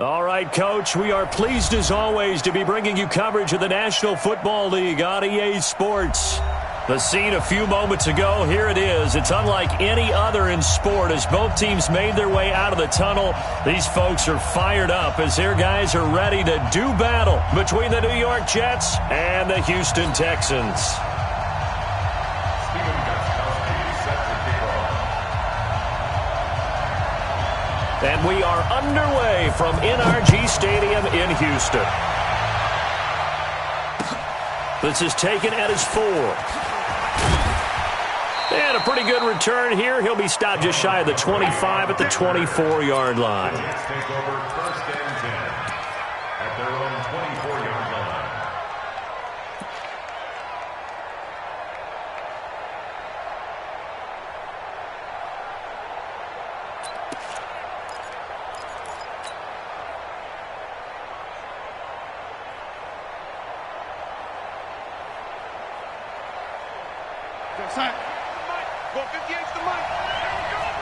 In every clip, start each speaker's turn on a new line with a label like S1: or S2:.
S1: All right, Coach, we are pleased as always to be bringing you coverage of the National Football League on EA Sports. The scene a few moments ago, here it is. It's unlike any other in sport as both teams made their way out of the tunnel. These folks are fired up as their guys are ready to do battle between the New York Jets and the Houston Texans. And we are underway from NRG Stadium in Houston. This is taken at his 4. And a pretty good return here. He'll be stopped just shy of the 25 at the 24-yard line.
S2: Take over first and 10 at their own 24-yard line.
S3: Go 58's the mic.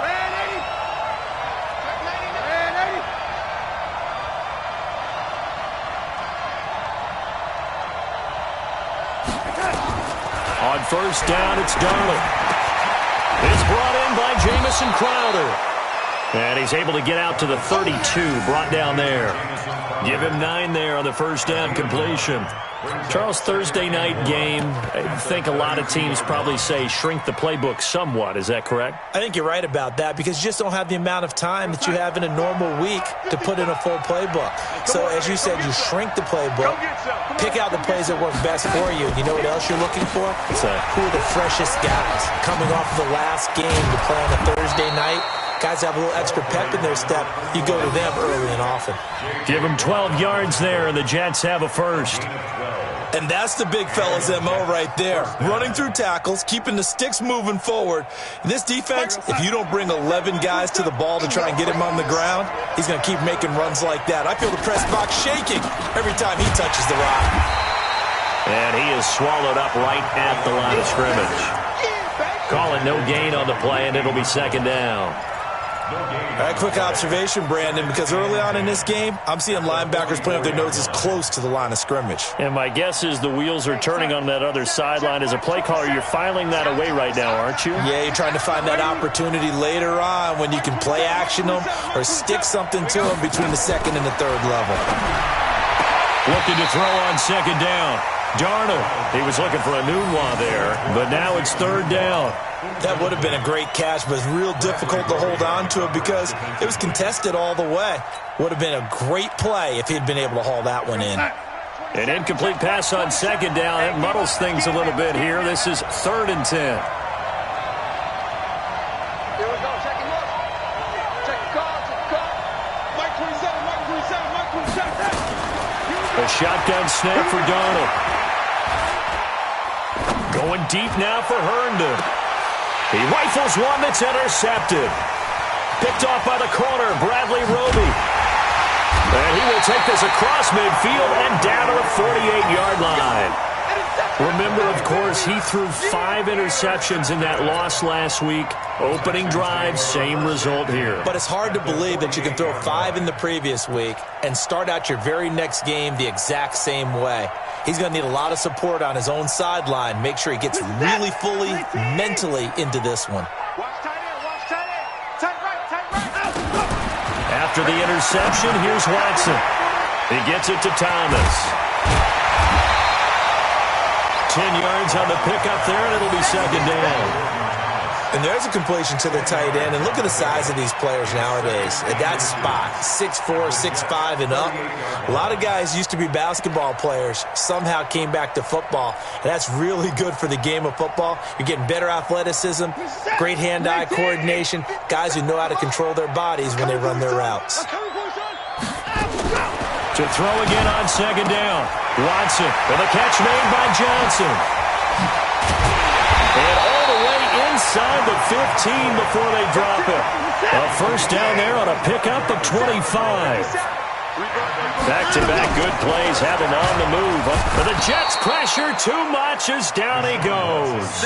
S3: Red 80. Red 80.
S1: On first down, it's Darnold. It's brought in by Jamison Crowder. And he's able to get out to the 32, brought down there. Give him 9 there on the first down completion. Charles, Thursday night game, I think a lot of teams probably say shrink the playbook somewhat. Is that correct?
S4: I think you're right about that because you just don't have the amount of time that you have in a normal week to put in a full playbook. So, as you said, you shrink the playbook, pick out the plays that work best for you. You know what else you're looking for? Who are the freshest guys coming off of the last game to play on a Thursday night? Guys have a little extra pep in their step. You go to them early and often.
S1: Give them 12 yards there, and the Jets have a first.
S4: And that's the big fella's MO right there. Running through tackles, keeping the sticks moving forward. In this defense, if you don't bring 11 guys to the ball to try and get him on the ground, he's going to keep making runs like that. I feel the press box shaking every time he touches the rock.
S1: And he is swallowed up right at the line of scrimmage. Call it no gain on the play, and it'll be second down.
S4: All right, quick observation, Brandon, because early on in this game, I'm seeing linebackers putting up their noses close to the line of scrimmage.
S1: And my guess is the wheels are turning on that other sideline. As a play caller, you're filing that away right now, aren't you?
S4: Yeah, you're trying to find that opportunity later on when you can play action them or stick something to them between the second and the third level.
S1: Looking to throw on second down. Darnold, he was looking for a Nunwa there, but now it's third down.
S4: That would have been a great catch, but it's real difficult to hold on to it because it was contested all the way. Would have been a great play if he'd been able to haul that one in.
S1: An incomplete pass on second down. That muddles things a little bit here. This is 3rd and 10.
S3: Here we go. Second look. Check the call. Check the call. Mike 27. Mike 27. Mike 27.
S1: A shotgun snap for Darnold. Going deep now for Herndon. He rifles one that's intercepted. Picked off by the corner, Bradley Roby. And he will take this across midfield and down to the 48-yard line. Remember, of course, he threw 5 interceptions in that loss last week. Opening drive, same result here.
S4: But it's hard to believe that you can throw 5 in the previous week and start out your very next game the exact same way. He's going to need a lot of support on his own sideline. Make sure he gets really fully, mentally into this one.
S3: Watch tight end. Watch tight end. Tight right. Tight right.
S1: After the interception, here's Watson. He gets it to Thomas. 10 yards on the pickup there, and it'll be second down.
S4: And there's a completion to the tight end. And look at the size of these players nowadays. At that spot, 6'4", 6'5", and up. A lot of guys used to be basketball players, somehow came back to football. And that's really good for the game of football. You're getting better athleticism, great hand-eye coordination, guys who know how to control their bodies when they run their routes.
S1: To throw again on second down. Watson with a catch made by Johnson. And all the way inside the 15 before they drop it. A first down there on a pickup of 25. Back-to-back good plays have him on the move. But the Jets pressure too much as down he goes.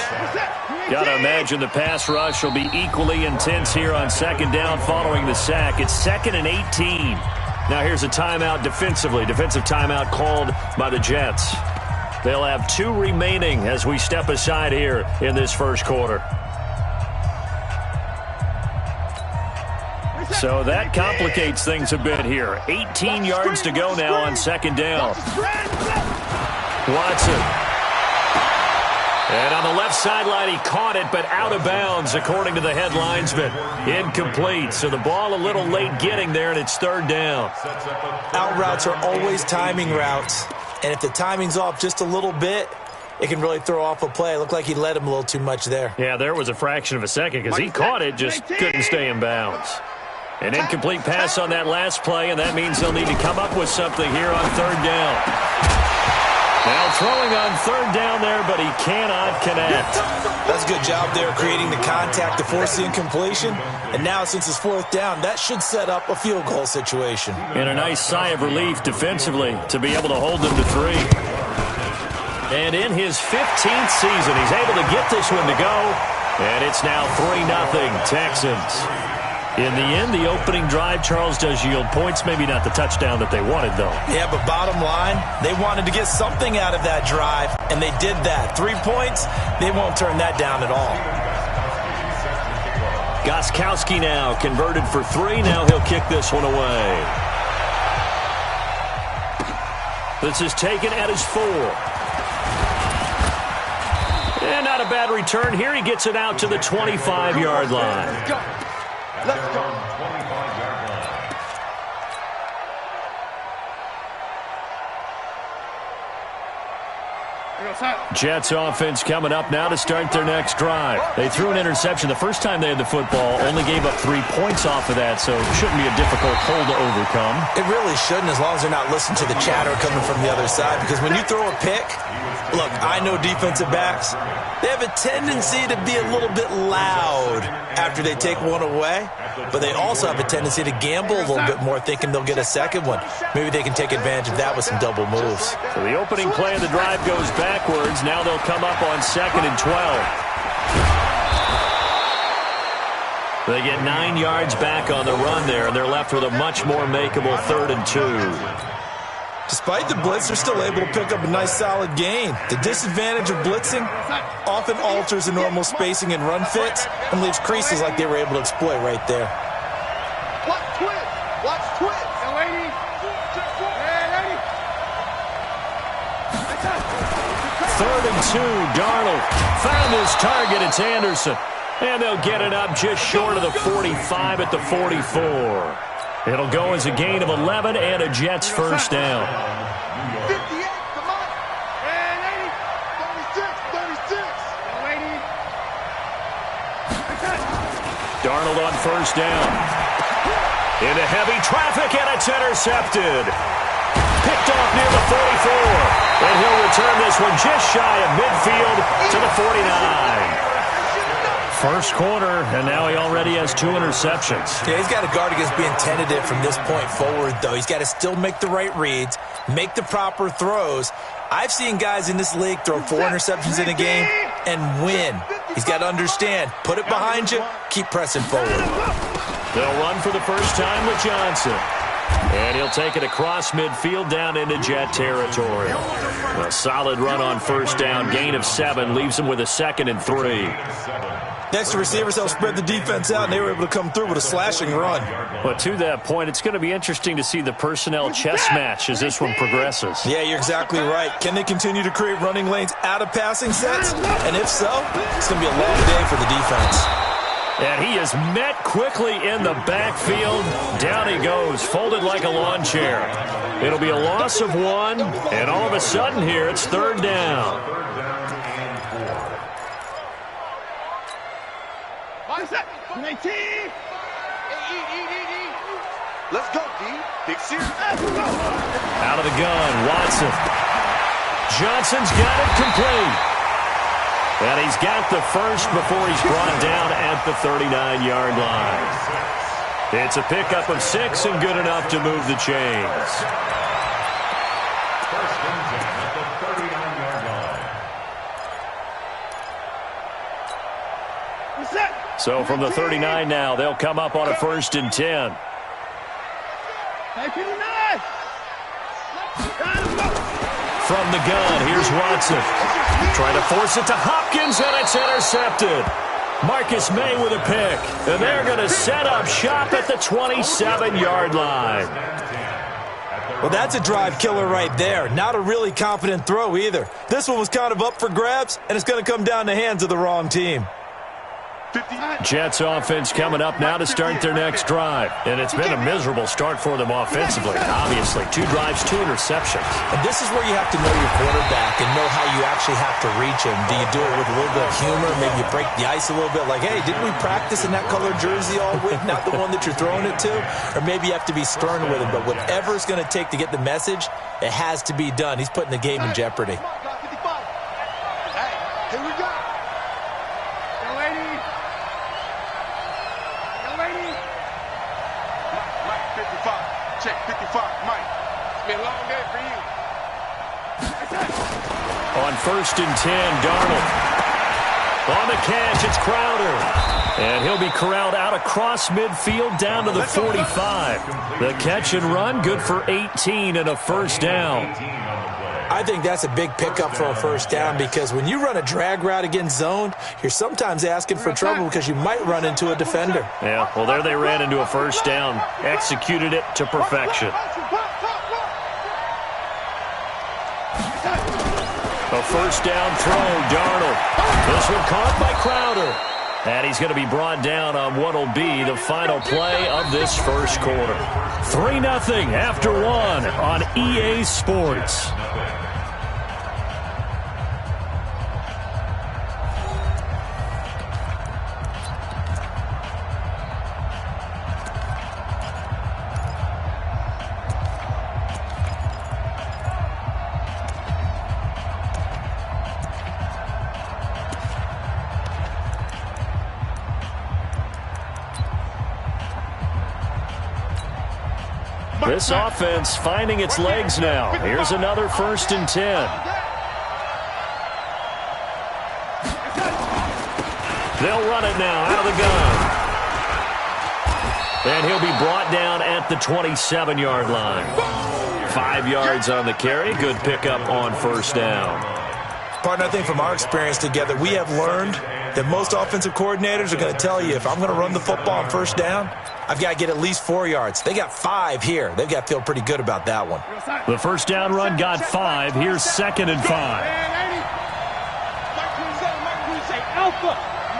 S1: Got to imagine the pass rush will be equally intense here on second down following the sack. It's 2nd and 18. Now here's a timeout defensively. Defensive timeout called by the Jets. They'll have 2 remaining as we step aside here in this first quarter. So that complicates things a bit here. 18 yards to go now on second down. Watson. And on the left sideline, he caught it, but out of bounds, according to the head linesman. Incomplete. So the ball a little late getting there, and it's third down.
S4: Out routes are always timing routes. And if the timing's off just a little bit, it can really throw off a play. It looked like he led him a little too much there.
S1: Yeah, there was a fraction of a second because he caught it, just couldn't stay in bounds. An incomplete pass on that last play, and that means they'll need to come up with something here on third down. Now throwing on third down there, but he cannot connect.
S4: That's a good job there creating the contact to force the incompletion. And now since it's fourth down, that should set up a field goal situation.
S1: And a nice sigh of relief defensively to be able to hold them to 3. And in his 15th season, he's able to get this one to go. And it's now 3-0 Texans. In the end, the opening drive, Charles, does yield points. Maybe not the touchdown that they wanted, though.
S4: Yeah, but bottom line, they wanted to get something out of that drive, and they did that. 3 points, they won't turn that down at all.
S1: Gostkowski now converted for 3. Now he'll kick this one away. This is taken at his 4. And not a bad return here. He gets it out to the 25-yard line.
S3: Let's go.
S1: Jets offense coming up now to start their next drive. They threw an interception the first time they had the football, only gave up 3 points off of that, so it shouldn't be a difficult hole to overcome.
S4: It really shouldn't, as long as they're not listening to the chatter coming from the other side, because when you throw a pick, look, I know defensive backs, they have a tendency to be a little bit loud after they take one away, but they also have a tendency to gamble a little bit more, thinking they'll get a second one. Maybe they can take advantage of that with some double moves.
S1: So the opening play of the drive goes backwards. Now they'll come up on 2nd and 12. They get 9 yards back on the run there, and they're left with a much more makeable 3rd and 2.
S4: Despite the blitz, they're still able to pick up a nice solid gain. The disadvantage of blitzing often alters the normal spacing and run fits and leaves creases like they were able to exploit right there.
S3: Watch twist. Watch twist. Hey, lady. Hey, lady.
S1: 3rd and 2, Darnold found his target. It's Anderson. And they'll get it up just short of the 45 at the 44. It'll go as a gain of 11 and a Jets first down.
S3: 58, come on. Hey, lady. 36.
S1: Darnold on first down. Into heavy traffic, and it's intercepted. Picked off near the 44. And he'll return this one just shy of midfield to the 49. First quarter, and now he already has 2 interceptions.
S4: Yeah, he's got to guard against being tentative from this point forward, though. He's got to still make the right reads, make the proper throws. I've seen guys in this league throw 4 interceptions in a game and win. He's got to understand, put it behind you, keep pressing forward.
S1: They'll run for the first time with Johnson. And he'll take it across midfield down into Jet territory. A solid run on first down, gain of 7, leaves him with a 2nd and 3.
S4: Next, the receivers help spread the defense out, and they were able to come through with a slashing run.
S1: But to that point, it's going to be interesting to see the personnel chess match as this one progresses.
S4: Yeah, you're exactly right. Can they continue to create running lanes out of passing sets? And if so, it's going to be a long day for the defense.
S1: And he is met quickly in the backfield. Down he goes, folded like a lawn chair. It'll be a loss of 1, and all of a sudden here, it's 3rd down.
S3: Let's go, D. Big series.
S1: Out of the gun, Watson. Johnson's got it complete. And he's got the first before he's brought down at the 39-yard line. It's a pickup of 6 and good enough to move the chains.
S2: First and 10 at the 39-yard line.
S1: So from the 39 now, they'll come up on a 1st and 10.
S3: Hey, 59!
S1: From the gun, here's Watson. Trying to force it to Hopkins, and it's intercepted. Marcus May with a pick. And they're going to set up shop at the 27-yard line.
S4: Well, that's a drive killer right there. Not a really confident throw either. This one was kind of up for grabs, and it's going to come down the hands of the wrong team.
S1: Jets offense coming up now to start their next drive. And it's been a miserable start for them offensively. Obviously, 2 drives, 2 interceptions.
S4: And this is where you have to know your quarterback and know how you actually have to reach him. Do you do it with a little bit of humor? Maybe you break the ice a little bit like, hey, didn't we practice in that colored jersey all week? Not the one that you're throwing it to? Or maybe you have to be stern with him. But whatever it's going to take to get the message, it has to be done. He's putting the game in jeopardy.
S3: Hey, here we go. Young lady. Young lady. Mike, 55. Check, 55. Mike, it's been a long day for you.
S1: On 1st and 10, Darnold. On the catch, it's Crowder. And he'll be corralled out across midfield down to the 45. The catch and run, good for 18 and a first down.
S4: I think that's a big pickup for a first down because when you run a drag route against zone, you're sometimes asking for trouble because you might run into a defender.
S1: Yeah, well, there they ran into a first down. Executed it to perfection. A first down throw, Darnold. This one caught by Crowder. And he's going to be brought down on what will be the final play of this first quarter. 3-0 after 1 on EA Sports. This offense finding its legs now. Here's another 1st and 10. They'll run it now out of the gun. And he'll be brought down at the 27-yard line. 5 yards on the carry. Good pickup on first down.
S4: Partner, I think from our experience together, we have learned that most offensive coordinators are going to tell you, if I'm going to run the football on first down, I've got to get at least 4 yards. They got 5 here. They've got to feel pretty good about that one.
S1: The first down run got 5. Here's 2nd and 5.
S3: Alpha.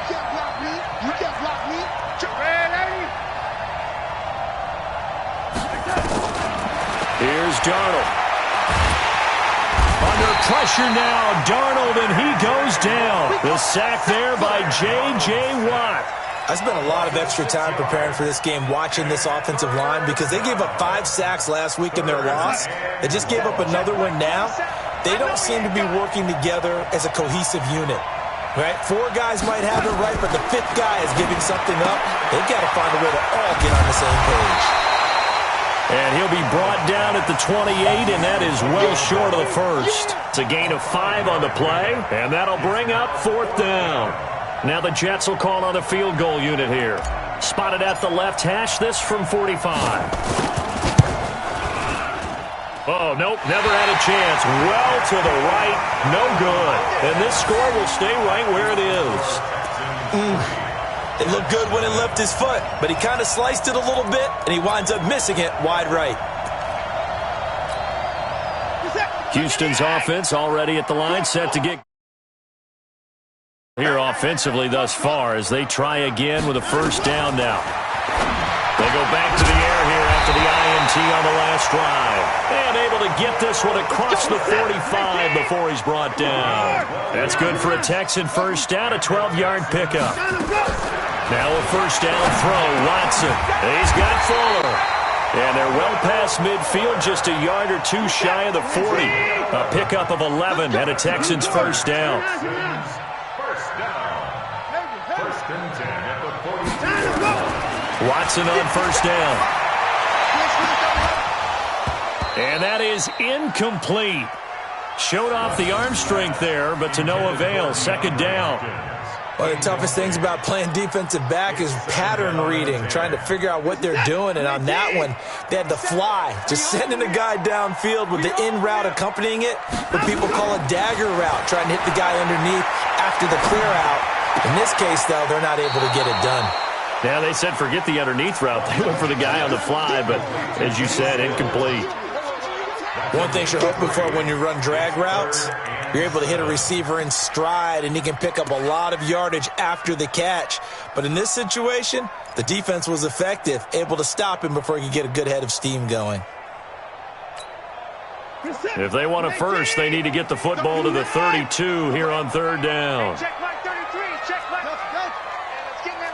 S3: You can't block me. You can't block me.
S1: Here's Darnold. Under pressure now, Darnold, and he goes down. The sack there by J.J. Watt.
S4: I spent a lot of extra time preparing for this game watching this offensive line because they gave up 5 sacks last week in their loss. They just gave up another one now. They don't seem to be working together as a cohesive unit. Right? 4 guys might have it right, but the 5th guy is giving something up. They've got to find a way to all get on the same page.
S1: And he'll be brought down at the 28, and that is well short of the first. It's a gain of 5 on the play, and that'll bring up 4th down. Now the Jets will call on the field goal unit here. Spotted at the left hash, this from 45. Oh, nope, never had a chance. Well to the right, no good. And this score will stay right where it is.
S4: It looked good when it left his foot, but he kind of sliced it a little bit, and he winds up missing it wide right.
S1: Houston's offense already at the line, set to get here offensively thus far as they try again with a first down now. They go back to the air here after the INT on the last drive. And able to get this one across the 45 before he's brought down. That's good for a Texan first down, a 12-yard pickup. Now a first down throw, Watson. He's got Fuller. And they're well past midfield, just a yard or 2 shy of the 40. A pickup of 11 and a Texans first down.
S2: First and 10 at the 42.
S1: Watson on first down. And that is incomplete. Showed off the arm strength there, but to no avail. 2nd down.
S4: One of the toughest things about playing defensive back is pattern reading, trying to figure out what they're doing. And on that one, they had the fly, just sending a guy downfield with the in route accompanying it, what people call a dagger route, trying to hit the guy underneath after the clear out. In this case, though, they're not able to get it done.
S1: Yeah, they said forget the underneath route. They went for the guy on the fly, but as you said, incomplete.
S4: One thing you're hoping for when you run drag routes, you're able to hit a receiver in stride, and he can pick up a lot of yardage after the catch. But in this situation, the defense was effective, able to stop him before he could get a good head of steam going.
S1: If they want a first, they need to get the football to the 32 here on third down.
S3: Check mark 33. Check mark. Let's get in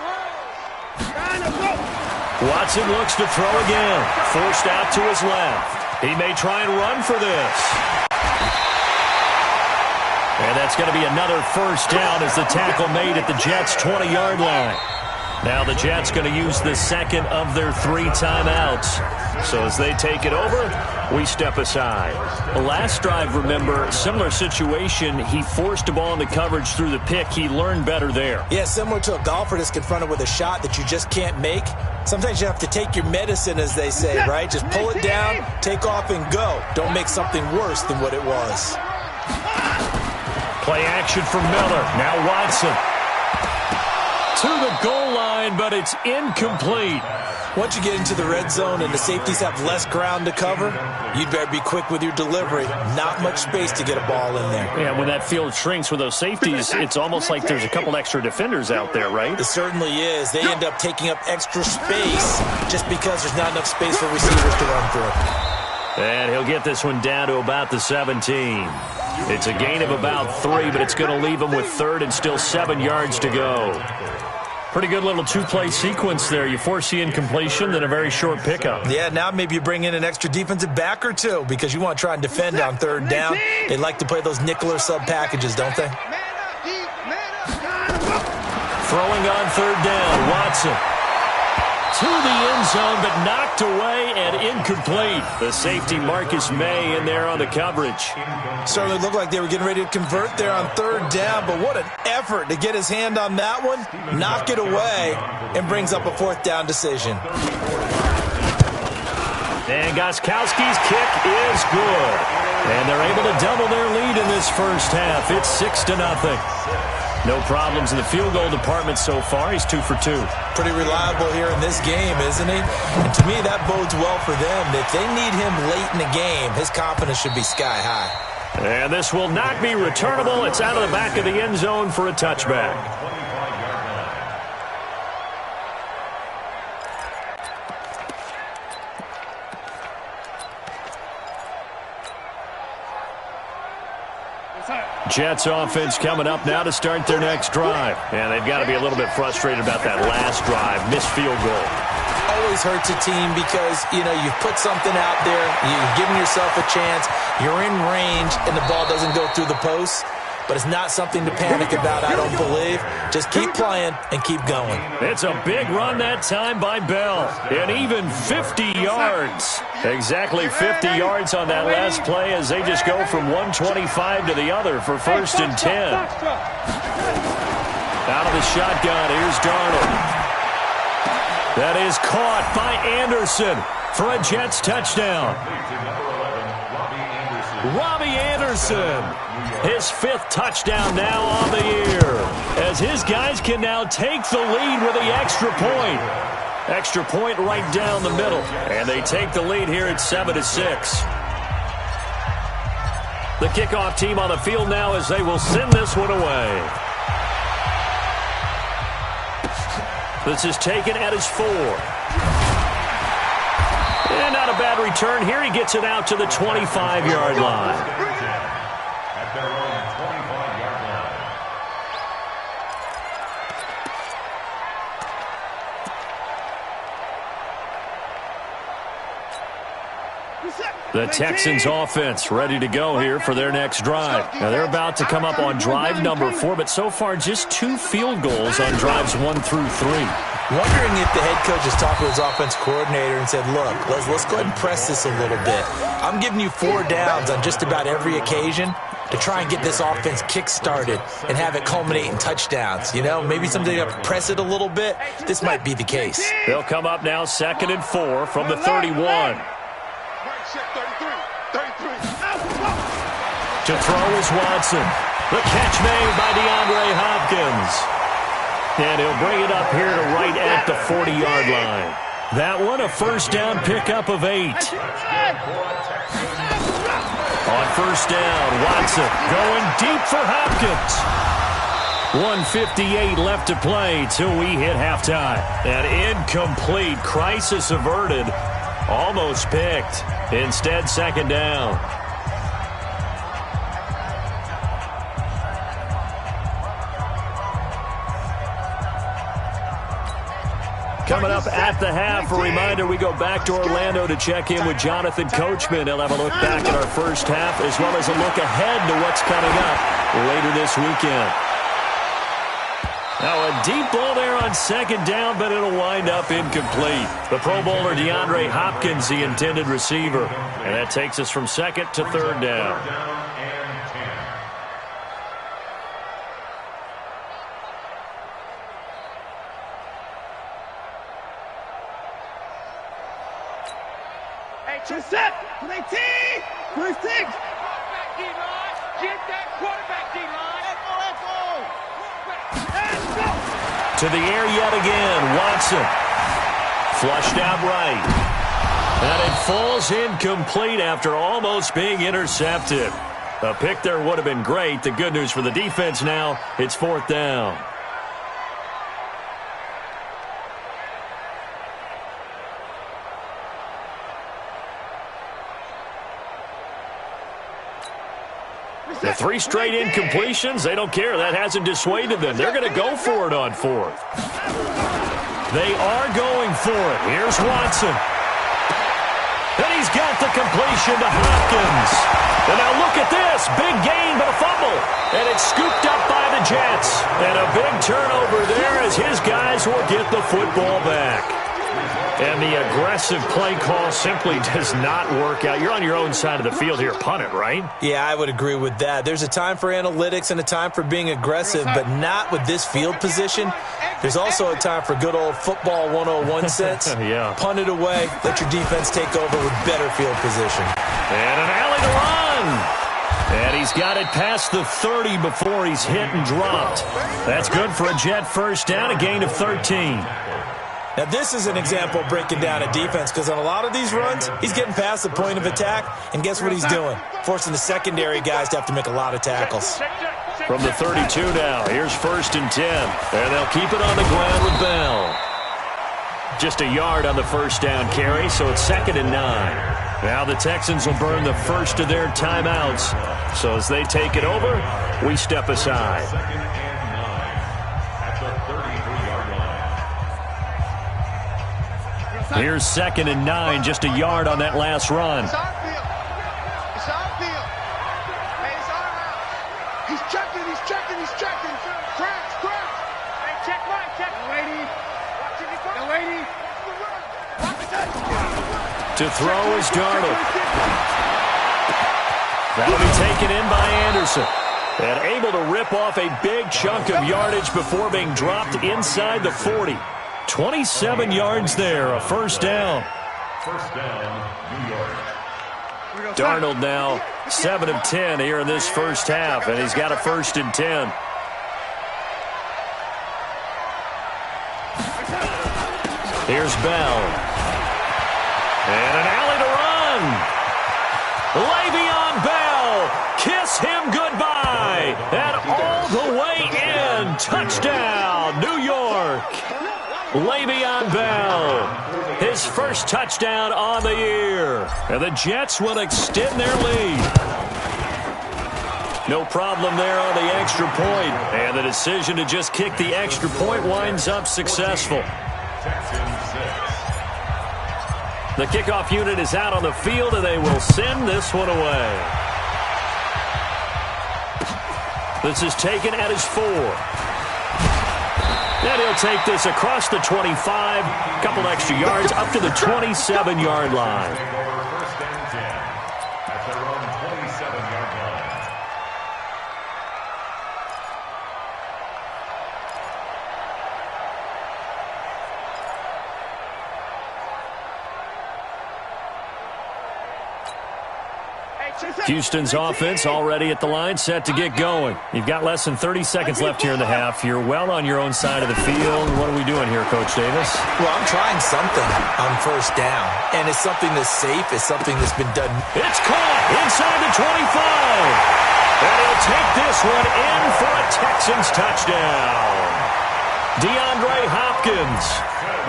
S3: home.
S1: Watson looks to throw again. Forced out to his left. He may try and run for this. And that's going to be another first down as the tackle made at the Jets' 20-yard line. Now the Jets going to use the second of their 3 timeouts. So as they take it over, we step aside. The last drive, remember, similar situation. He forced a ball into coverage through the pick. He learned better there.
S4: Yeah, similar to a golfer that's confronted with a shot that you just can't make. Sometimes you have to take your medicine, as they say, right? Just pull it down, take off, and go. Don't make something worse than what it was.
S1: Play action from Miller. Now Watson. To the goal line, but it's incomplete.
S4: Once you get into the red zone and the safeties have less ground to cover, you'd better be quick with your delivery. Not much space to get a ball in there.
S1: Yeah, when that field shrinks with those safeties, it's almost like there's a couple extra defenders out there, right?
S4: It certainly is. They end up taking up extra space just because there's not enough space for receivers to run through.
S1: And he'll get this one down to about the 17. It's a gain of about 3, but it's going to leave him with third and still 7 yards to go. Pretty good little 2-play sequence there. You force the incompletion, then a very short pickup.
S4: Yeah, now maybe you bring in an extra defensive back or two because you want to try and defend on third down. They like to play those nickel or sub packages, don't they?
S1: Throwing on third down, Watson. To the end zone, but knocked away and incomplete. The safety, Marcus May, in there on the coverage.
S4: Certainly looked like they were getting ready to convert there on third down, but what an effort to get his hand on that one, knock it away, and brings up a fourth down decision.
S1: And Gostkowski's kick is good. And they're able to double their lead in this first half. It's 6-0. No problems in the field goal department so far. He's 2 for 2.
S4: Pretty reliable here in this game, isn't he? And to me, that bodes well for them. If they need him late in the game, his confidence should be sky high.
S1: And this will not be returnable. It's out of the back of the end zone for a touchback. Jets offense coming up now to start their next drive. And they've got to be a little bit frustrated about that last drive. Missed field goal.
S4: Always hurts a team because, you know, you've put something out there, you've given yourself a chance, you're in range, and the ball doesn't go through the post. But it's not something to panic about, I don't believe. Just keep playing and keep going.
S1: It's a big run that time by Bell. And even 50 yards. Exactly 50 yards on that last play as they just go from 125 to the other for first and 10. Out of the shotgun, here's Darnold. That is caught by Anderson for a Jets touchdown. Robbie Anderson, his 5th touchdown now on the year, as his guys can now take the lead with the extra point. Extra point right down the middle, and they take the lead here at 7-6. The kickoff team on the field now as they will send this one away. This is taken at his 4. And not a bad return here. He gets it out to the 25-yard line.
S2: At their own 25-yard line.
S1: The Texans offense ready to go here for their next drive. Now they're about to come up on drive number 4, but so far just 2 field goals on drives 1 through 3.
S4: Wondering if the head coach has talked to his offense coordinator and said, look, let's go ahead and press this a little bit. I'm giving you 4 downs on just about every occasion. to try and get this offense kick-started and have it culminate in touchdowns. You know, maybe something to press it a little bit. This might be the case.
S1: They'll come up now 2nd and 4 from the 31. To throw is Watson. The catch made by DeAndre Hopkins. And he'll bring it up here to right at the 40-yard line. That one a first down pickup of 8. On first down, Watson going deep for Hopkins. 1:58 left to play till we hit halftime. An incomplete, crisis averted, almost picked. Instead, 2nd down. Coming up at the half, a reminder, we go back to Orlando to check in with Jonathan Coachman. He'll have a look back at our first half as well as a look ahead to what's coming up later this weekend. Now a deep ball there on 2nd down, but it'll wind up incomplete. The Pro Bowler DeAndre Hopkins, the intended receiver. And that takes us from 2nd to 3rd down.
S3: Set, play T, 36. Get that quarterback, D-line.
S1: To the air yet again, Watson. Flushed out right. And it falls incomplete after almost being intercepted. A pick there would have been great. The good news for the defense now, it's 4th down. The 3 straight incompletions, they don't care. That hasn't dissuaded them. They're going to go for it on 4th. They are going for it. Here's Watson. And he's got the completion to Hopkins. And now look at this. Big gain, but a fumble. And it's scooped up by the Jets. And a big turnover there as his guys will get the football back. And the aggressive play call simply does not work out. You're on your own side of the field here. Punt it, right?
S4: Yeah, I would agree with that. There's a time for analytics and a time for being aggressive, but not with this field position. There's also a time for good old football 101 sense.
S1: Yeah.
S4: Punt it away. Let your defense take over with better field position.
S1: And an alley to run. And he's got it past the 30 before he's hit and dropped. That's good for a Jet first down, a gain of 13.
S4: Now, this is an example of breaking down a defense because on a lot of these runs, he's getting past the point of attack, and guess what he's doing? Forcing the secondary guys to have to make a lot of tackles.
S1: From the 32 now, here's 1st and 10. And they'll keep it on the ground with Bell. Just a yard on the first down carry, so it's 2nd and 9. Now the Texans will burn the first of their timeouts. So as they take it over, we step aside. Here's 2nd and 9, just a yard on that last run.
S3: It's our field. It's our field. Hey, it's our house. He's checking. Crash. Hey, check right. No, lady.
S1: To throw is Darnold. That'll be taken in by Anderson. And able to rip off a big chunk of yardage before being dropped inside the 40. 27 yards there, a first down.
S2: First down, New York.
S1: Darnold now 7 of 10 here in this first half, and he's got a 1st and 10. Here's Bell. And an alley to run. Le'Veon Bell, kiss him goodbye. And all the way in, touchdown, New York. Le'Veon Bell, his first touchdown on the year. And the Jets will extend their lead. No problem there on the extra point. And the decision to just kick the extra point winds up successful. The kickoff unit is out on the field, and they will send this one away. This is taken at his 4. And he'll take this across the 25, couple extra yards, up to the 27-yard line. Houston's offense already at the line, set to get going. You've got less than 30 seconds left here in the half. You're well on your own side of the field. What are we doing here, Coach Davis?
S4: Well, I'm trying something on first down, and it's something that's safe. It's something that's been done.
S1: It's caught inside the 25. And he'll take this one in for a Texans touchdown. DeAndre Hopkins,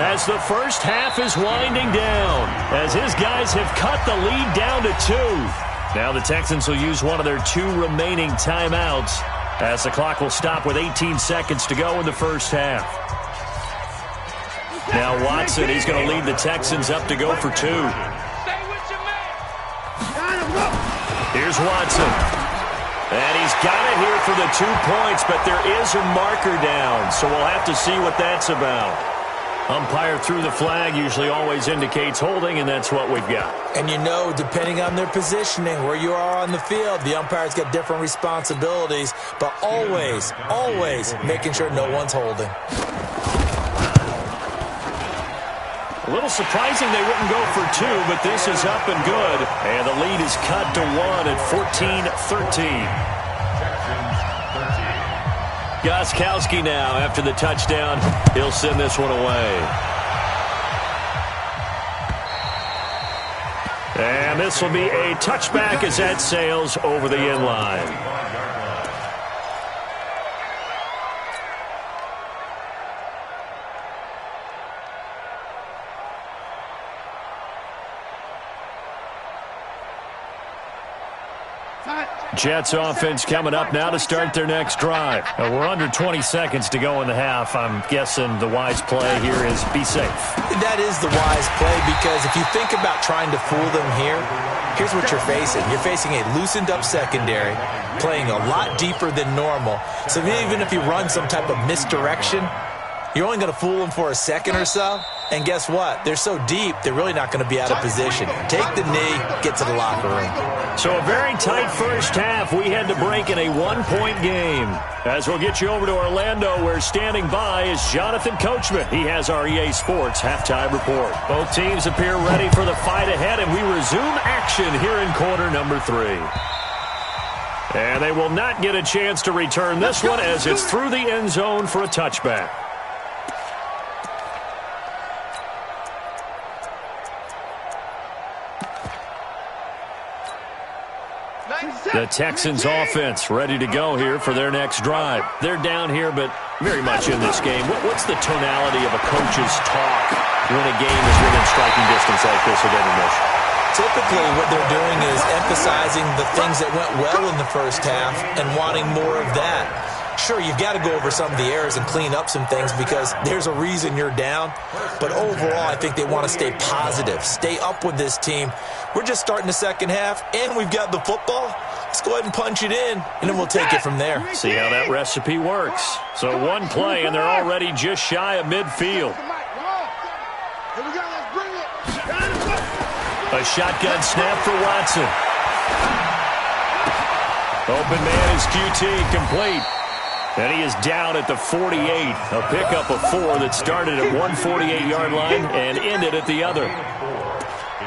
S1: as the first half is winding down, as his guys have cut the lead down to 2. Now the Texans will use one of their 2 remaining timeouts as the clock will stop with 18 seconds to go in the first half. Now Watson, he's going to lead the Texans up to go for 2. Here's Watson. And he's got it here for the 2 points, but there is a marker down, so we'll have to see what that's about. Umpire threw the flag, usually always indicates holding, and that's what we've got.
S4: And you know, depending on their positioning, where you are on the field, the umpire's got different responsibilities, but always, always making sure no one's holding.
S1: A little surprising they wouldn't go for 2, but this is up and good. And the lead is cut to 1 at 14-13. Gostkowski now after the touchdown. He'll send this one away. And this will be a touchback as that sails over the end line. Jets offense coming up now to start their next drive. We're under 20 seconds to go in the half. I'm guessing the wise play here is be safe.
S4: That is the wise play, because if you think about trying to fool them here, here's what you're facing. You're facing a loosened up secondary, playing a lot deeper than normal. So even if you run some type of misdirection, you're only going to fool them for a second or so. And guess what? They're so deep, they're really not going to be out of position. Take the knee, get to the locker room.
S1: So a very tight first half. We had to break in a 1-point game. As we'll get you over to Orlando, where standing by is Jonathan Coachman. He has our EA Sports halftime report. Both teams appear ready for the fight ahead, and we resume action here in quarter number 3. And they will not get a chance to return this one, as it's through the end zone for a touchback. The Texans offense ready to go here for their next drive. They're down here, but very much in this game. What's the tonality of a coach's talk when a game is within striking distance like this at intermission?
S4: Typically, what they're doing is emphasizing the things that went well in the first half and wanting more of that. Sure, you've got to go over some of the errors and clean up some things because there's a reason you're down. But overall, I think they want to stay positive, stay up with this team. We're just starting the second half, and we've got the football. Let's go ahead and punch it in, and then we'll take it from there.
S1: See how that recipe works. So one play, and they're already just shy of midfield. A shotgun snap for Watson. Open man is QT, complete. And he is down at the 48. A pickup of 4 that started at one 48-yard line and ended at the other.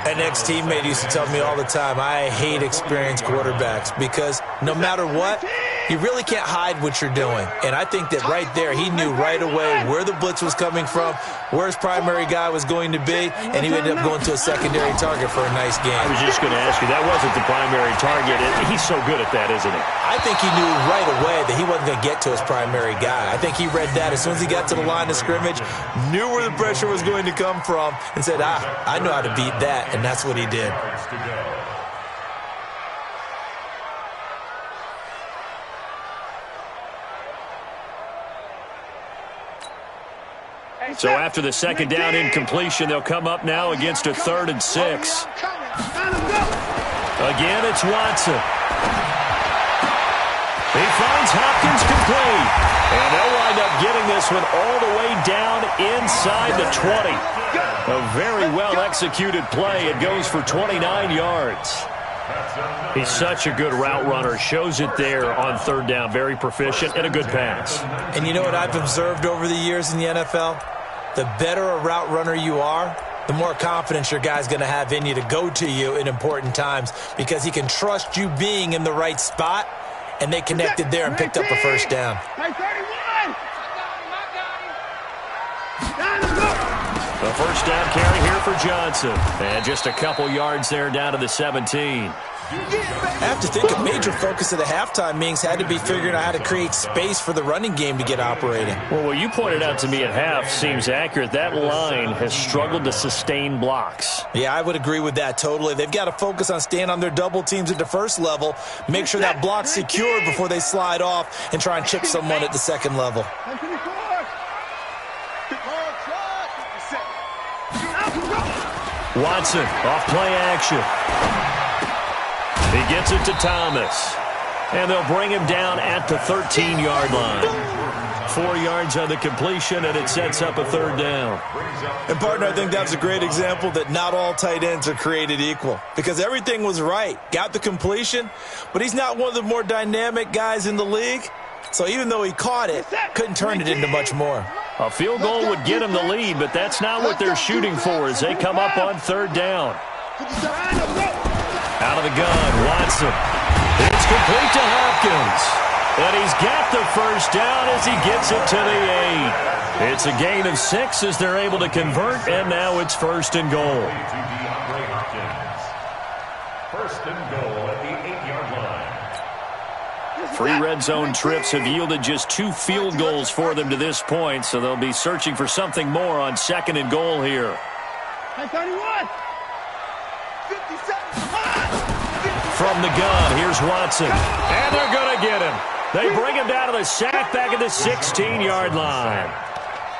S4: An ex-teammate used to tell me all the time, I hate experienced quarterbacks because no matter what, you really can't hide what you're doing. And I think that right there, he knew right away where the blitz was coming from, where his primary guy was going to be, and he ended up going to a secondary target for a nice game.
S1: I was just going to ask you, that wasn't the primary target. He's so good at that, isn't he?
S4: I think he knew right away that he wasn't going to get to his primary guy. I think he read that as soon as he got to the line of scrimmage, knew where the pressure was going to come from, and said, I know how to beat that, and that's what he did.
S1: So after the second down incompletion, they'll come up now against a 3rd and 6. Again, it's Watson. He finds Hopkins complete. And they'll wind up getting this one all the way down inside the 20. A very well-executed play. It goes for 29 yards. He's such a good route runner. Shows it there on 3rd down. Very proficient and a good pass.
S4: And you know what I've observed over the years in the NFL? The better a route runner you are, the more confidence your guy's going to have in you to go to you in important times because he can trust you being in the right spot, and they connected there and picked up a first down.
S1: The first down carry here for Johnson. And just a couple yards there down to the 17.
S4: I have to think a major focus of the halftime meetings had to be figuring out how to create space for the running game to get operating.
S1: Well, what you pointed out to me at half seems accurate. That line has struggled to sustain blocks.
S4: Yeah, I would agree with that totally. They've got to focus on staying on their double teams at the first level, make sure that block's secured before they slide off and try and chip someone at the second level.
S1: Watson off play action. He gets it to Thomas. And they'll bring him down at the 13-yard line. 4 yards on the completion, and it sets up a third down.
S4: And, partner, I think that's a great example that not all tight ends are created equal. Because everything was right. Got the completion, but he's not one of the more dynamic guys in the league. So even though he caught it, couldn't turn it into much more.
S1: A field goal would get him the lead, but that's not what they're shooting for as they come up on third down. Out of the gun, Watson. It's complete to Hopkins. And he's got the first down as he gets it to the 8. It's a gain of 6 as they're able to convert, and now it's first and goal.
S2: First and goal at the 8-yard line.
S1: 3 red zone trips have yielded just 2 field goals for them to this point, so they'll be searching for something more on second and goal here.
S3: 31.
S1: From the gun, here's Watson. And they're going to get him. They bring him down to the sack back at the 16-yard line.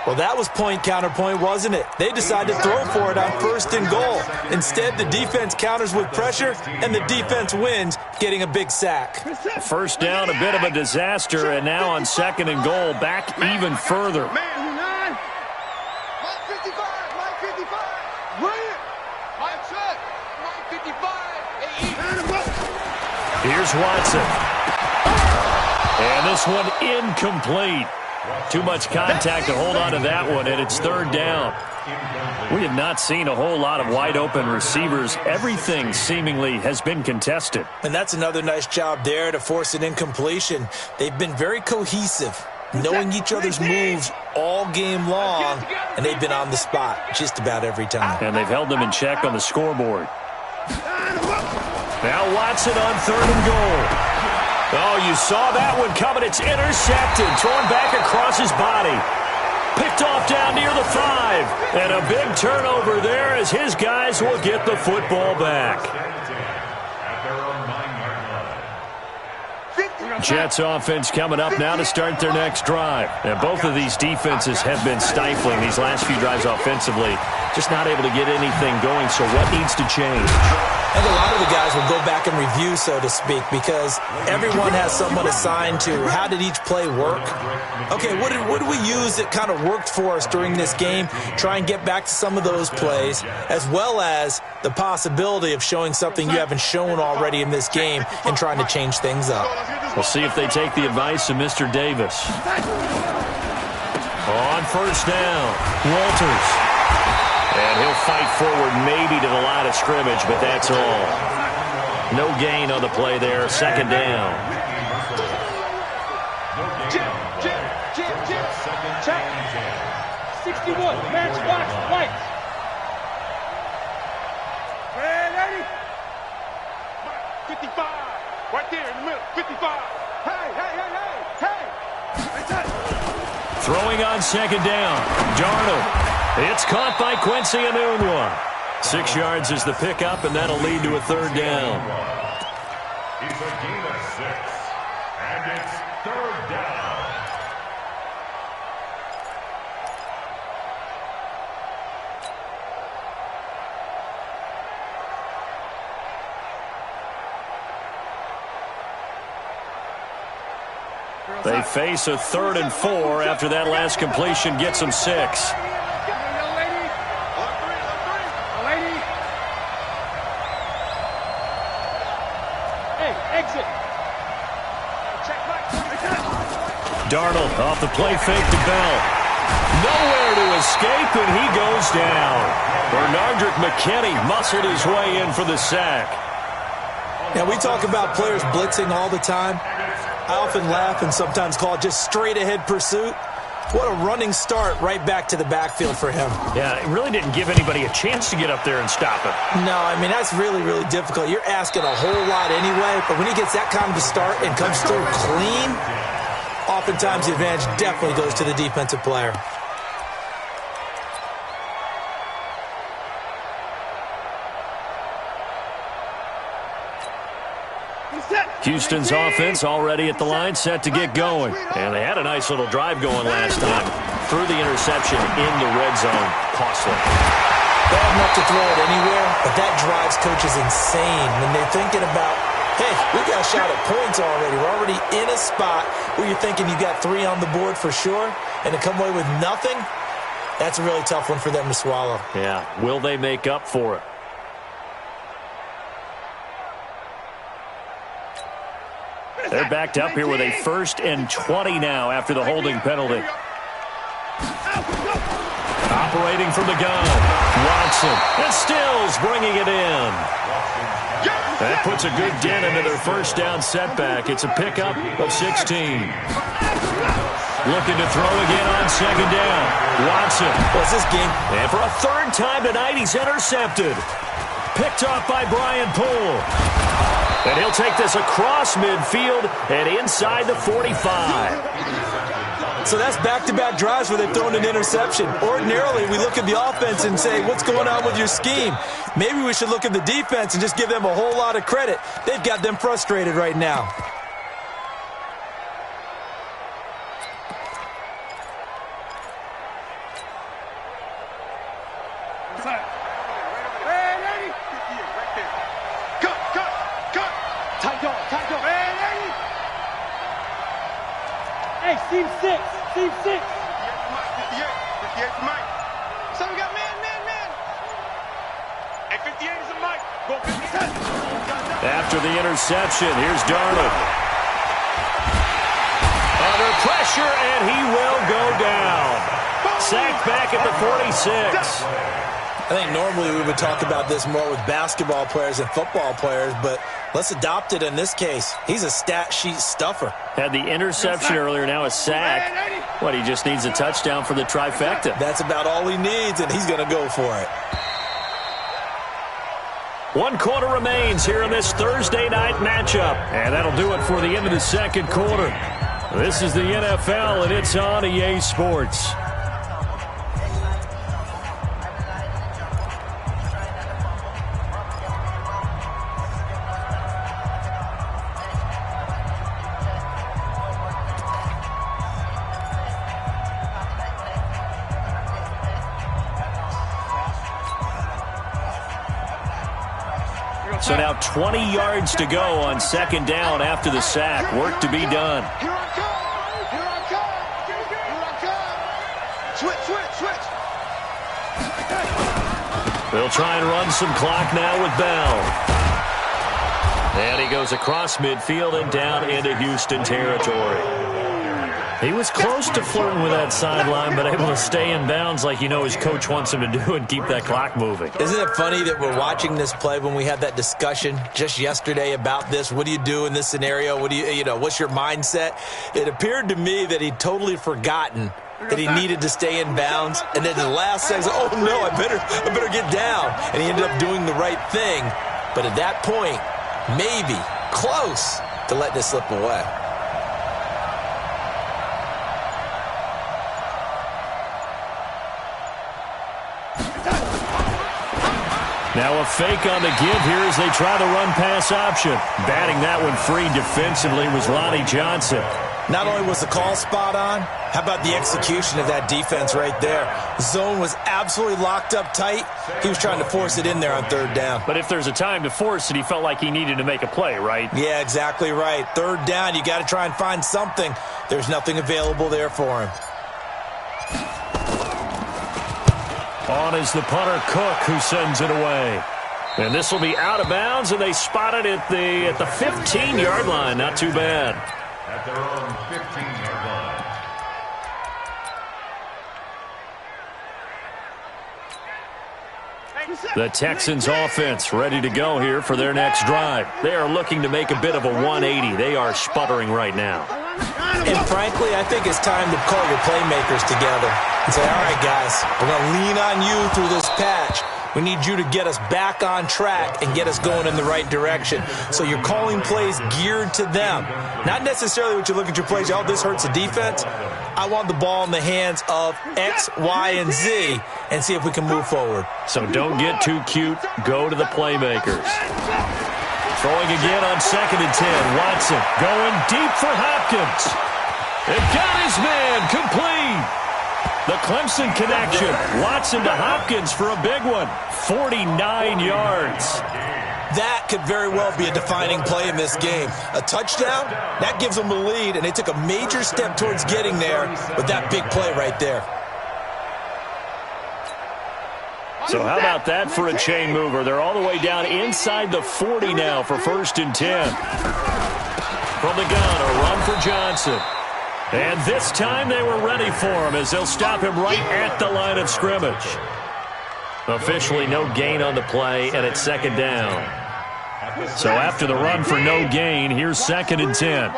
S4: Well, that was point counterpoint, wasn't it? They decided to throw for it on first and goal. Instead, the defense counters with pressure, and the defense wins, getting a big sack.
S1: First down, a bit of a disaster, and now on second and goal, back even further. Here's Watson. And this one incomplete. Too much contact to hold on to that one, and it's third down. We have not seen a whole lot of wide-open receivers. Everything seemingly has been contested.
S4: And that's another nice job there to force an incompletion. They've been very cohesive, knowing each other's moves all game long, and they've been on the spot just about every time.
S1: And they've held them in check on the scoreboard. Now Watson on third and goal. Oh, you saw that one coming. It's intercepted. Thrown back across his body. Picked off down near the 5. And a big turnover there as his guys will get the football back. Jets offense coming up now to start their next drive. And both of these defenses have been stifling these last few drives offensively. Just not able to get anything going, so what needs to change?
S4: And a lot of the guys will go back and review, so to speak, because everyone has someone assigned to how did each play work. Okay, what did we use that kind of worked for us during this game? Try and get back to some of those plays, as well as the possibility of showing something you haven't shown already in this game and trying to change things up.
S1: We'll see if they take the advice of Mr. Davis. On first down, Walters. And he'll fight forward maybe to the line of scrimmage, but that's all. No gain on the play there. Second down.
S3: Check. 61. Matchbox lights. Ready? 55. Right there in the middle. 55. Hey.
S1: Throwing on second down. Darnold. It's caught by Quincy Enunwa. 6 yards is the pickup, and that'll lead to a third down.
S2: It's a gain of 6, and it's third down.
S1: They face a 3rd and 4 after that last completion gets them 6. Darnold off the play fake to Bell. Nowhere to escape, and he goes down. Bernardrick McKinney muscled his way in for the sack.
S4: Now, we talk about players blitzing all the time. I often laugh and sometimes call it just straight-ahead pursuit. What a running start right back to the backfield for him.
S1: Yeah, it really didn't give anybody a chance to get up there and stop him.
S4: No, I mean, that's really, really difficult. You're asking a whole lot anyway, but when he gets that kind of a start and comes through clean, oftentimes the advantage definitely goes to the defensive player.
S1: Houston's offense already at the line, set to get going. And they had a nice little drive going last time. Threw the interception in the red zone. Costly.
S4: Bad enough to throw it anywhere, but that drives coaches insane when they're thinking about, hey, we got a shot at points already. We're already in a spot where you're thinking you got 3 on the board for sure, and to come away with nothing, that's a really tough one for them to swallow.
S1: Yeah, will they make up for it? They're backed up here with a 1st and 20 now after the holding penalty. Operating from the gun. Watson. And Stills bringing it in. That puts a good dent into their first down setback. It's a pickup of 16. Looking to throw again on 2nd down. Watson.
S4: What's this game?
S1: And for a 3rd time tonight, he's intercepted. Picked off by Brian Poole. And he'll take this across midfield and inside the 45.
S4: So that's back-to-back drives where they've thrown an interception. Ordinarily, we look at the offense and say, what's going on with your scheme? Maybe we should look at the defense and just give them a whole lot of credit. They've got them frustrated right now.
S5: Hey, team 6. Team 6. 58
S3: for Mike. So we got man. Hey, 58 is a Mike. Go 57.
S1: After the interception, here's Darnold. Under pressure, and he will go down. Sacked back at the 46.
S4: I think normally we would talk about this more with basketball players and football players, but let's adopt it in this case. He's a stat sheet stuffer.
S1: Had the interception earlier, now a sack. What, he just needs a touchdown for the trifecta.
S4: That's about all he needs, and he's going to go for it.
S1: 1 quarter remains here in this Thursday night matchup. And that'll do it for the end of the 2nd quarter. This is the NFL, and it's on EA Sports. So now 20 yards to go on 2nd down after the sack. Work to be done.
S3: Here I come. Switch.
S1: They'll try and run some clock now with Bell. And he goes across midfield and down into Houston territory. He was close to flirting with that sideline, but able to stay in bounds like you know his coach wants him to do and keep that clock moving.
S4: Isn't it funny that we're watching this play when we had that discussion just yesterday about this? What do you do in this scenario? What do you know, what's your mindset? It appeared to me that he'd totally forgotten that he needed to stay in bounds, and then the last second, oh no, I better get down. And he ended up doing the right thing. But at that point, maybe close to letting it slip away.
S1: Now a fake on the give here as they try the run-pass option. Batting that one free defensively was Lonnie Johnson.
S4: Not only was the call spot on, how about the execution of that defense right there? Zone was absolutely locked up tight. He was trying to force it in there on 3rd down.
S1: But if there's a time to force it, he felt like he needed to make a play, right?
S4: Yeah, exactly right. 3rd down, you got to try and find something. There's nothing available there for him.
S1: On is the punter, Cook, who sends it away. And this will be out of bounds, and they spot it at the 15-yard line. Not too bad.
S2: At their own 15-yard
S1: The Texans offense ready to go here for their next drive. They are looking to make a bit of a 180. They are sputtering right now.
S4: And frankly, I think it's time to call your playmakers together and say, all right, guys, we're going to lean on you through this patch. We need you to get us back on track and get us going in the right direction. So you're calling plays geared to them. Not necessarily what you look at your plays, oh, this hurts the defense. I want the ball in the hands of X, Y, and Z and see if we can move forward.
S1: So don't get too cute. Go to the playmakers. Throwing again on 2nd and 10. Watson going deep for Hopkins. It got his man complete. The Clemson connection. Watson to Hopkins for a big one. 49 yards.
S4: That could very well be a defining play in this game. A touchdown, that gives them the lead, and they took a major step towards getting there with that big play right there.
S1: So how about that for a chain mover? They're all the way down inside the 40 now for 1st and 10. From the gun, a run for Johnson. And this time they were ready for him as they'll stop him right at the line of scrimmage. Officially no gain on the play, and it's 2nd down. So after the run for no gain, here's 2nd and 10.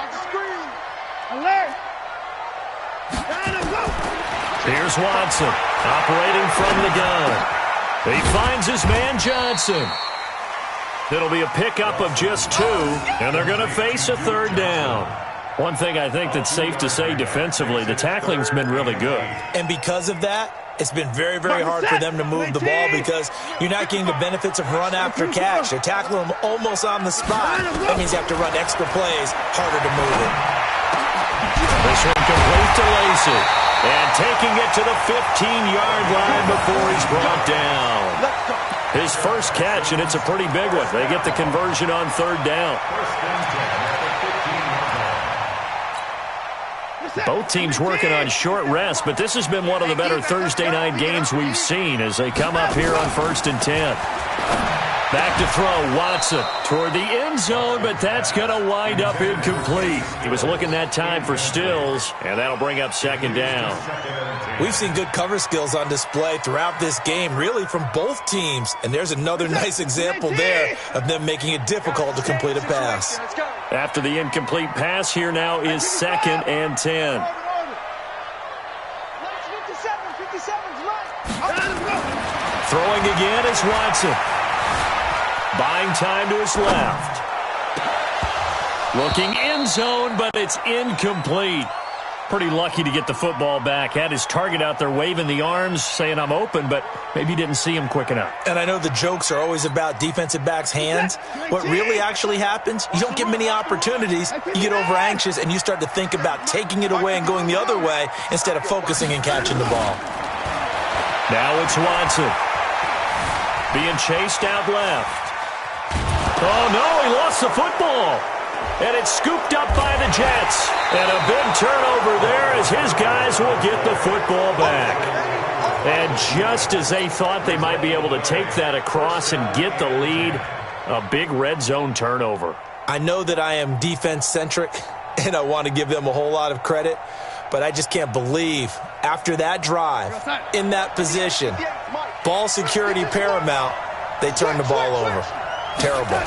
S1: Here's Watson operating from the gun. He finds his man Johnson. It'll be a pickup of just 2, and they're going to face a 3rd down. One thing I think that's safe to say defensively, the tackling's been really good.
S4: And because of that, it's been very, very hard for them to move the ball because you're not getting the benefits of run after catch. They're tackling them almost on the spot. That means you have to run extra plays, harder to move it.
S1: This one complete to Lacey. And taking it to the 15-yard line before he's brought down. His first catch, and it's a pretty big one. They get the conversion on 3rd down. Both teams working on short rest, but this has been one of the better Thursday night games we've seen as they come up here on 1st and 10. Back to throw, Watson toward the end zone, but that's going to wind up incomplete. He was looking that time for Stills, and that'll bring up 2nd down.
S4: We've seen good cover skills on display throughout this game, really from both teams. And there's another nice example there of them making it difficult to complete a pass.
S1: After the incomplete pass, here now is 2nd and 10. Throwing again is Watson. Buying time to his left. Looking end zone, but it's incomplete. Pretty lucky to get the football back. Had his target out there waving the arms, saying I'm open, but maybe didn't see him quick enough.
S4: And I know the jokes are always about defensive backs' hands. What really actually happens, you don't get many opportunities. You get over anxious, and you start to think about taking it away and going the other way instead of focusing and catching the ball.
S1: Now it's Watson. Being chased out left. Oh, no, he lost the football. And it's scooped up by the Jets. And a big turnover there as his guys will get the football back. And just as they thought they might be able to take that across and get the lead, a big red zone turnover.
S4: I know that I am defense-centric, and I want to give them a whole lot of credit, but I just can't believe after that drive, in that position, ball security paramount, they turn the ball over. Terrible.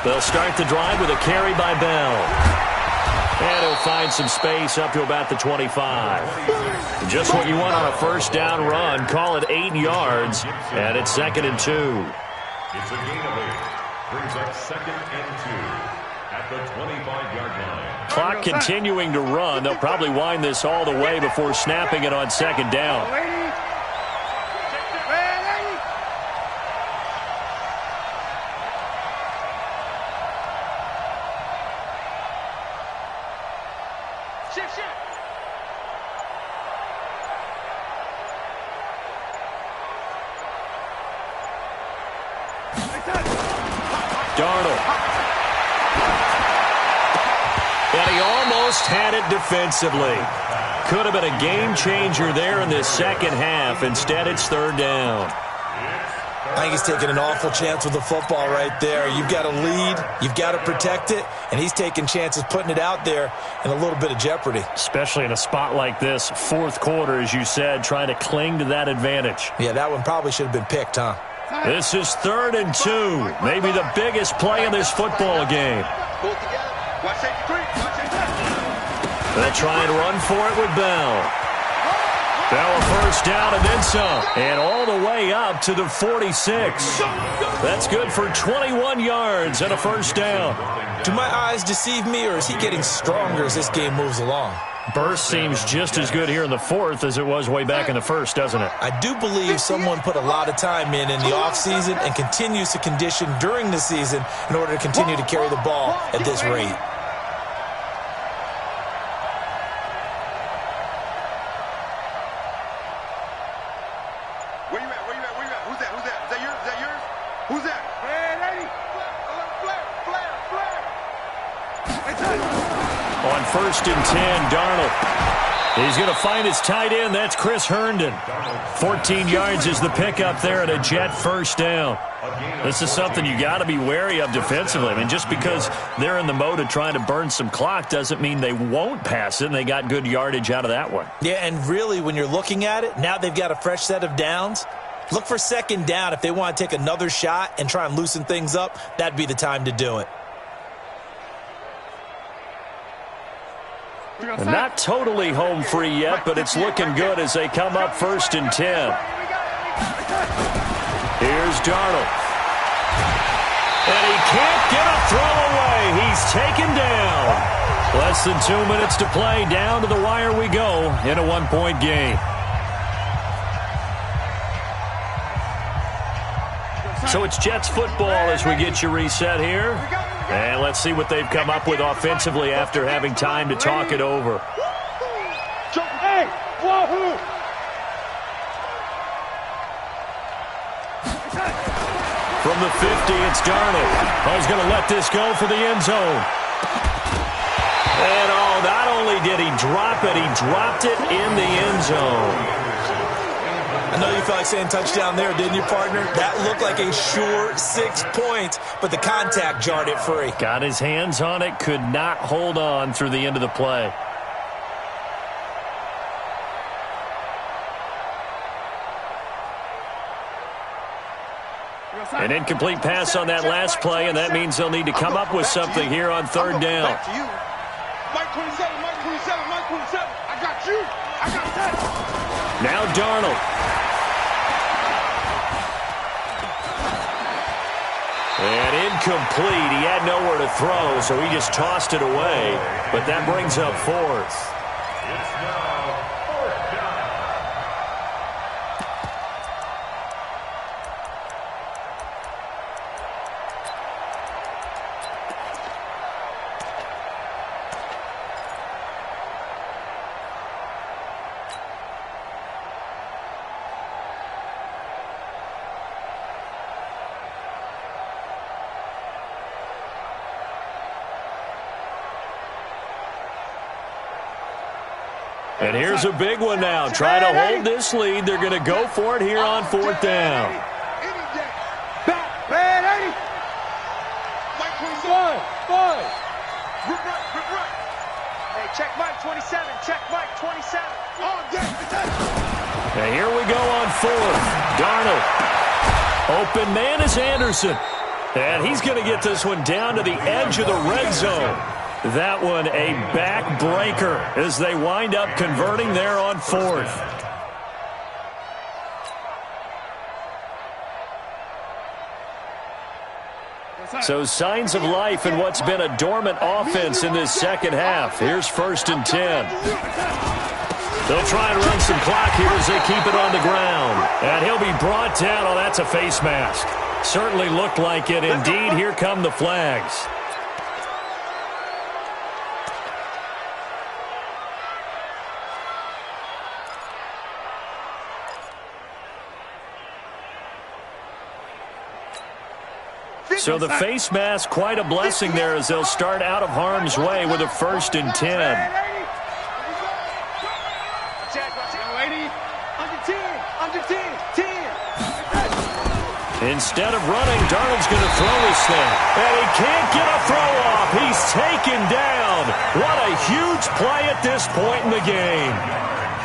S1: They'll start the drive with a carry by Bell. And he'll find some space up to about the 25. Just what you want on a 1st down run. Call it 8 yards. And it's 2nd and 2.
S2: It's a gain of 8. Brings up 2nd and 2 at the 25-yard line.
S1: Clock continuing to run. They'll probably wind this all the way before snapping it on 2nd down. Darnold. And he almost had it defensively. Could have been a game changer there in this second half. Instead, it's 3rd down.
S4: I think he's taking an awful chance with the football right there. You've got to lead, you've got to protect it, and he's taking chances putting it out there in a little bit of jeopardy.
S1: Especially in a spot like this, fourth quarter, as you said, trying to cling to that advantage.
S4: Yeah, that one probably should have been picked, huh?
S1: This is 3rd and 2, maybe the biggest play in this football game. They'll try and run for it with Bell. Bell a first down and then some. And all the way up to the 46. That's good for 21 yards and a first down.
S4: Do my eyes deceive me, or is he getting stronger as this game moves along?
S1: Burst seems just as good here in the fourth as it was way back in the first, doesn't it?
S4: I do believe someone put a lot of time in the offseason and continues to condition during the season in order to continue to carry the ball at this rate.
S1: On 1st and 10, Darnold. He's going to find his tight end. That's Chris Herndon. 14 yards is the pickup there and a Jet first down. This is something you got to be wary of defensively. I mean, just because they're in the mode of trying to burn some clock doesn't mean they won't pass it, and they got good yardage out of that one.
S4: Yeah, and really, when you're looking at it, now they've got a fresh set of downs. Look for 2nd down. If they want to take another shot and try and loosen things up, that'd be the time to do it.
S1: Not totally home free yet, but it's looking good as they come up 1st and 10. Here's Darnold. And he can't get a throw away. He's taken down. Less than 2 minutes to play. Down to the wire we go in a 1-point game. So it's Jets football as we get you reset here. And let's see what they've come up with offensively after having time to talk it over.
S5: Hey, wahoo!
S1: From the 50, it's Darnold. He's going to let this go for the end zone. And not only did he drop it, he dropped it in the end zone.
S4: I know you felt like saying touchdown there, didn't you, partner? That looked like a sure 6 points, but the contact jarred it free.
S1: Got his hands on it, could not hold on through the end of the play. An incomplete pass on that last play, and that means they'll need to come up with something here on 3rd down.
S3: Mike 27, Mike 27, Mike 27. I got you. I got that.
S1: Now Darnold. And incomplete. He had nowhere to throw, so he just tossed it away. But that brings up 4th.
S2: It's now 4th down.
S1: And here's a big one now. Trying to hold this lead. They're going to go for it here on 4th down.
S5: Back, bad 80.
S3: Mike 27.
S5: Five.
S3: Rip right.
S6: Hey, check Mike 27. Check Mike 27.
S3: Oh, yeah.
S1: And here we go on 4th. Darnold. Open man is Anderson. And he's going to get this one down to the edge of the red zone. That one a backbreaker as they wind up converting there on 4th. So signs of life in what's been a dormant offense in this second half. Here's 1st and 10. They'll try and run some clock here as they keep it on the ground. And he'll be brought down. Oh, that's a face mask. Certainly looked like it. Indeed, here come the flags. So the face mask, quite a blessing there as they'll start out of harm's way with a 1st and 10. Instead of running, Darnold's going to throw this thing. And he can't get a throw off. He's taken down. What a huge play at this point in the game.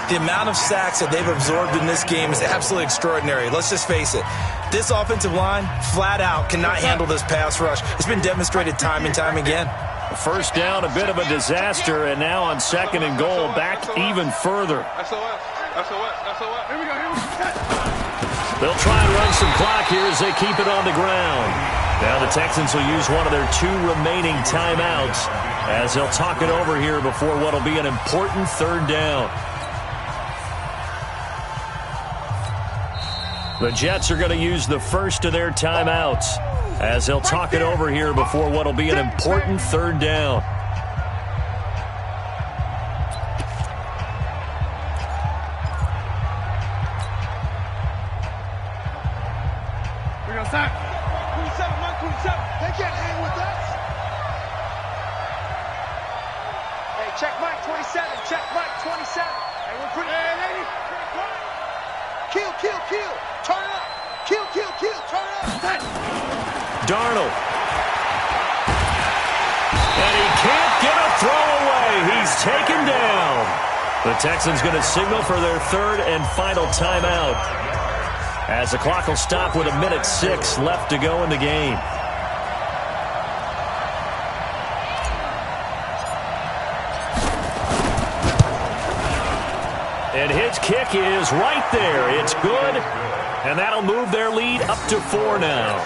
S4: The amount of sacks that they've absorbed in this game is absolutely extraordinary. Let's just face it. This offensive line, flat out, cannot handle this pass rush. It's been demonstrated time and time again.
S1: First down, a bit of a disaster, and now on 2nd and goal, back even further. They'll try and run some clock here as they keep it on the ground. Now the Texans will use one of their 2 remaining timeouts as they'll talk it over here before what will be an important 3rd down. The Jets are going to use the first of their timeouts as they'll talk it over here before what will be an important 3rd down.
S5: Sack. 27, Mike 27. They can't hang with us.
S6: Hey, check Mike 27. Check Mike 27. Hey, we're pretty.
S5: Hey, lady. Kill, kill, kill. Turn it up. Kill, kill, kill. Turn it up. Set.
S1: Darnold. And he can't get a throw away. He's taken down. The Texans going to signal for their 3rd and final timeout, as the clock will stop with 1:06 left to go in the game. And his kick is right there. It's good, and that'll move their lead up to 4 now.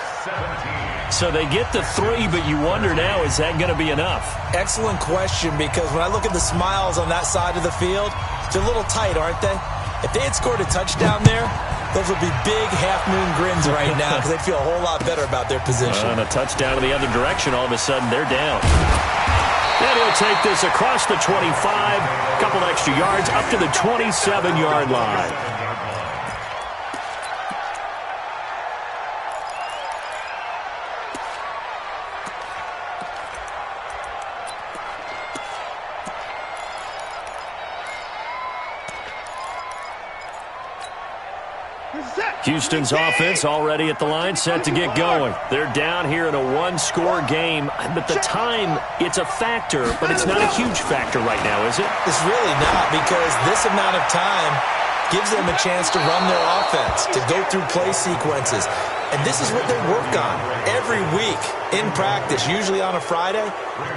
S1: So they get to 3, but you wonder now, is that going to be enough?
S4: Excellent question, because when I look at the smiles on that side of the field, they're a little tight, aren't they? If they had scored a touchdown there, those would be big half-moon grins right now because they'd feel a whole lot better about their position.
S1: And a touchdown in the other direction, all of a sudden they're down. And he'll take this across the 25, a couple extra yards, up to the 27-yard line. Houston's offense already at the line, set to get going. They're down here in a 1-score game, but the time, it's a factor, but it's not a huge factor right now, is it?
S4: It's really not, because this amount of time gives them a chance to run their offense, to go through play sequences. And this is what they work on every week in practice, usually on a Friday.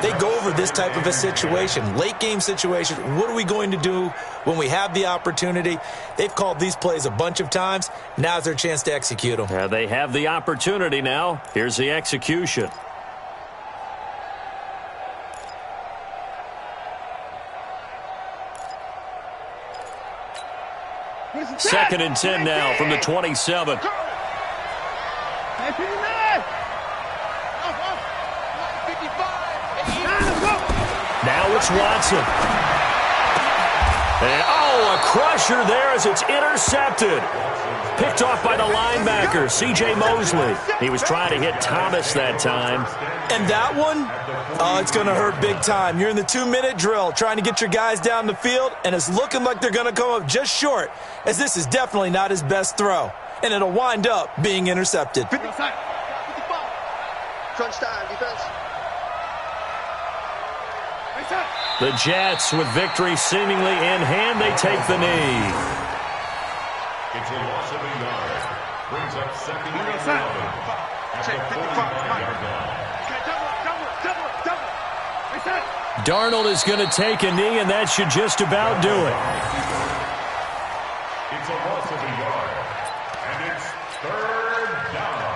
S4: They go over this type of a situation, late game situation. What are we going to do when we have the opportunity? They've called these plays a bunch of times. Now's their chance to execute them.
S1: Yeah, they have the opportunity now. Here's the execution. Second and 10 now from the 27. Now it's Watson. And, a crusher there as it's intercepted. Picked off by the linebacker, C.J. Mosley. He was trying to hit Thomas that time.
S4: And that one, it's going to hurt big time. You're in the 2-minute drill trying to get your guys down the field, and it's looking like they're going to come up just short, as this is definitely not his best throw. And it'll wind up being intercepted.
S5: 55.
S3: Crunch time, defense.
S1: The Jets, with victory seemingly in hand, they take the knee.
S2: It's a loss of a yard. Brings up 2nd and 11 at the 45-yard line.
S1: Darnold is going to take a knee, and that should just about do it.
S2: It's a loss of a yard, and it's 3rd down.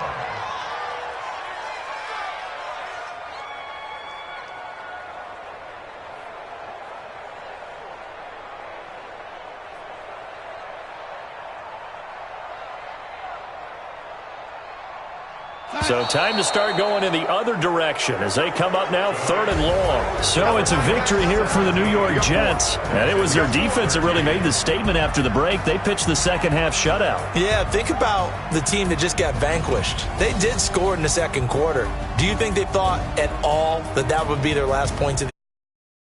S1: So time to start going in the other direction as they come up now 3rd and long. So it's a victory here for the New York Jets. And it was their defense that really made the statement after the break. They pitched the second half shutout.
S4: Yeah, think about the team that just got vanquished. They did score in the second quarter. Do you think they thought at all that that would be their last points of the